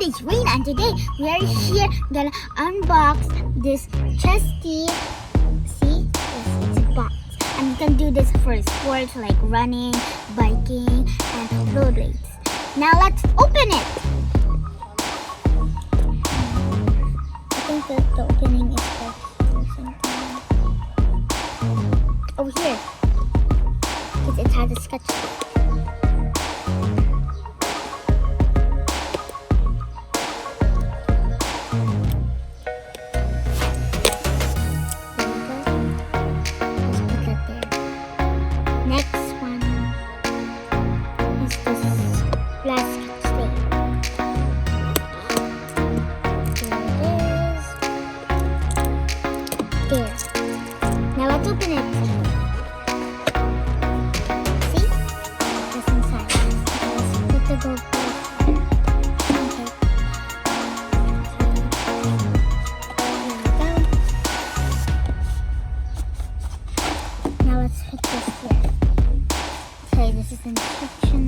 is Rena, and today we are here gonna unbox this Chesty. See, it's a box, and you can do this for sports like running, biking, and road race. Now let's open it. I think that the opening is for something over here because it has a sketch. Now let's open it. See? What's inside? Let's put the GoPro. Okay. There we go. Now let's put this here. Okay, this is instruction.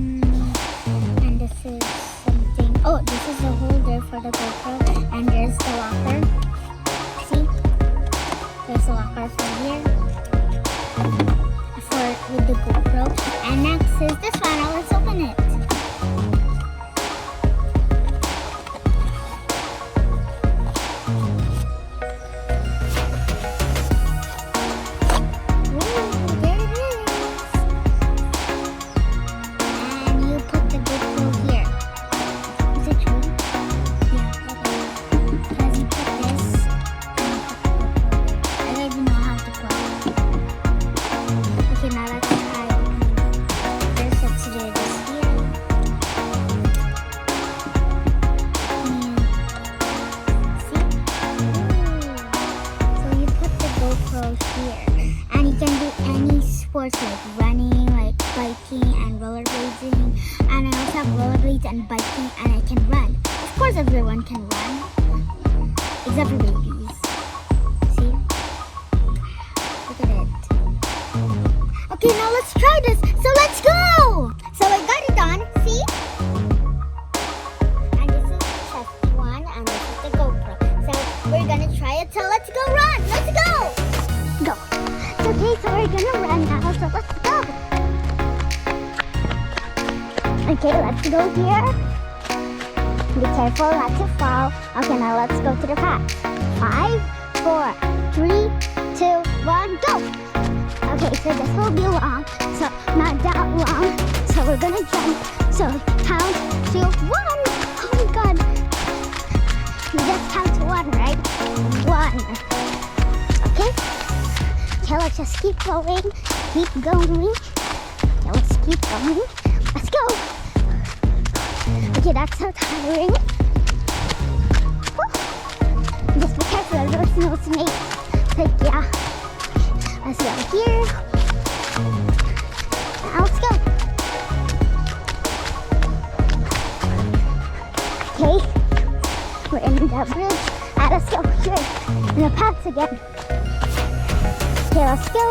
And this is something. Oh, this is a holder for the GoPro. And there's the locker. There's a locker for here with the GoPro. And next is this one. Now let's open it. Ooh, there it is. And you put the GoPro here. Is it true? Yeah, okay. Because you put this. Okay, now let's try. First, let's do this here. See? Ooh. So you put the GoPro here. And you can do any sports like running, like biking, and rollerblading. And I also have rollerblades and biking, and I can run. Of course, everyone can run. Except for babies. See? Look at it. Okay, now let's try this. So let's go! So I got it on, see? And this is the Chesty one, and this is the GoPro. So we're gonna try it, so let's go run! Let's go! Go! Okay, so we're gonna run now, so let's go! Okay, let's go here. Be careful not to fall. Okay, now let's go to the path. 5, 4, 3, 2, 1, go! Okay, so this will be long, so not that long. So we're gonna jump. So count to 1. Oh my god. You just count to 1, right? 1. Okay? Okay, let's just keep going. Keep going. Okay, let's keep going. Let's go. Okay, that's so tiring. Woo. Just be careful, there's no snakes. Like, yeah. Let's go here. Now let's go. Okay. We're in the bridge. And let's go here. In the paths again. Okay, let's go.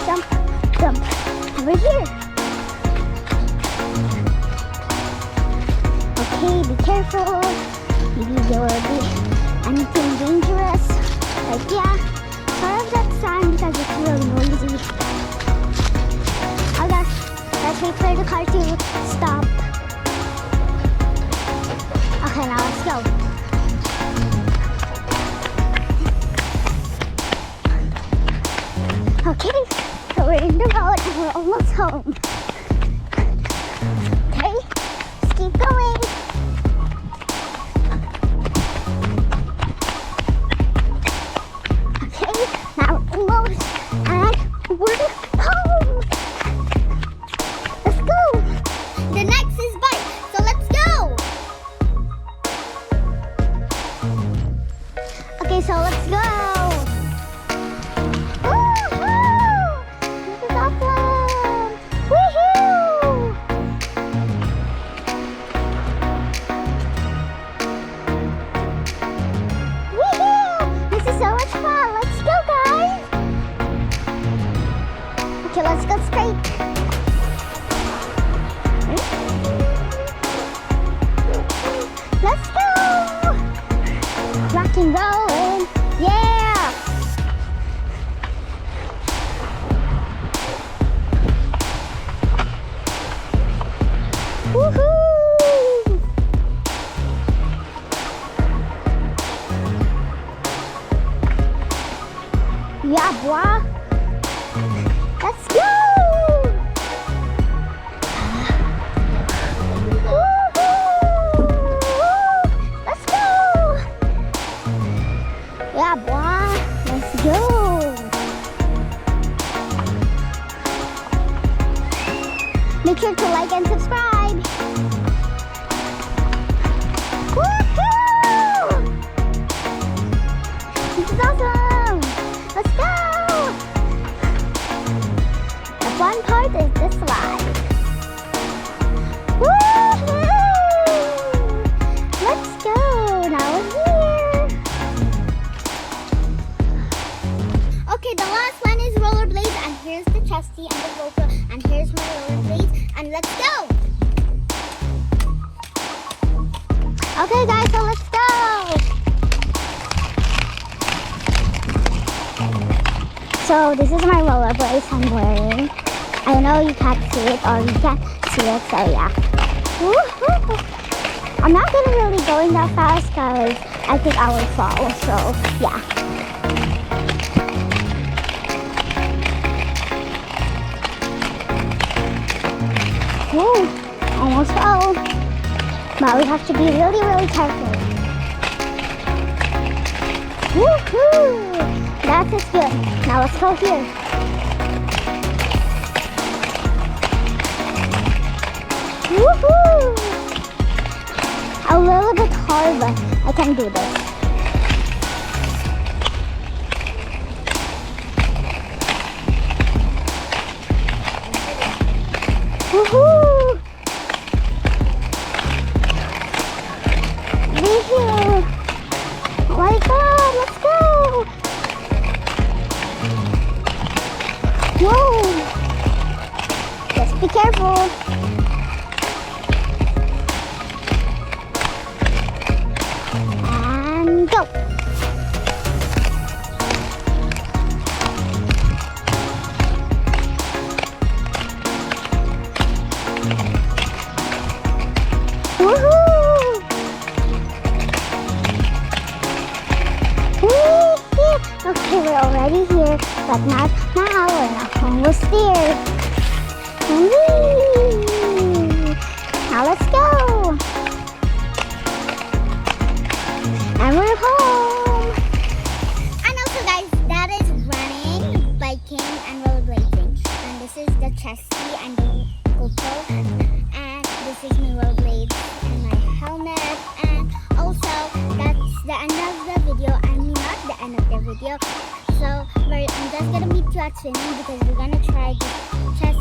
Jump, jump. Over here. Okay, be careful. Maybe there will be anything dangerous. Like, yeah, part of that sound because it's really noisy. Okay, let's wait for the car to stop. Okay, now let's go. Okay, so we're in the road and we're almost home. Okay, let's keep going. Now almost, and we're home. Let's go. The next is bike, so let's go. Okay, so let's go. Woohoo! This is awesome. Woohoo! Woohoo! This is so much fun. Let's go, guys. Okay, let's go straight. sure to like and subscribe. Woohoo! This is awesome. Let's go. The fun part is the slide. Woohoo! Let's go. Now we're here. Okay, the last one is rollerblades, and here's the chesty and the GoPro, and here's my rollerblades, and let's go. Okay, guys, so let's go. So this is my rollerblades I'm wearing. I know you can't see it, or you can't see it, so yeah. Woo-hoo. I'm not gonna really going that fast because I think I will fall, so yeah. Woo, almost fell. But we have to be really, really careful. Woohoo! That is good. Now let's go here. Woohoo! A little bit hard, but I can do this. Woohoo! Be here! Oh my God! Let's go! Whoa! Just be careful. And go! Woohoo! Okay, we're already here, but not now. We're almost there. Whee! Now let's go. And we're home. And also, guys, that is running, biking, and rollerblading. And this is the chesty and the GoPro. And this is my rollerblades and my helmet. And also, that's the end of the video. I mean, not the end of the video. So I'm just gonna meet you at swimming because we're gonna try the chest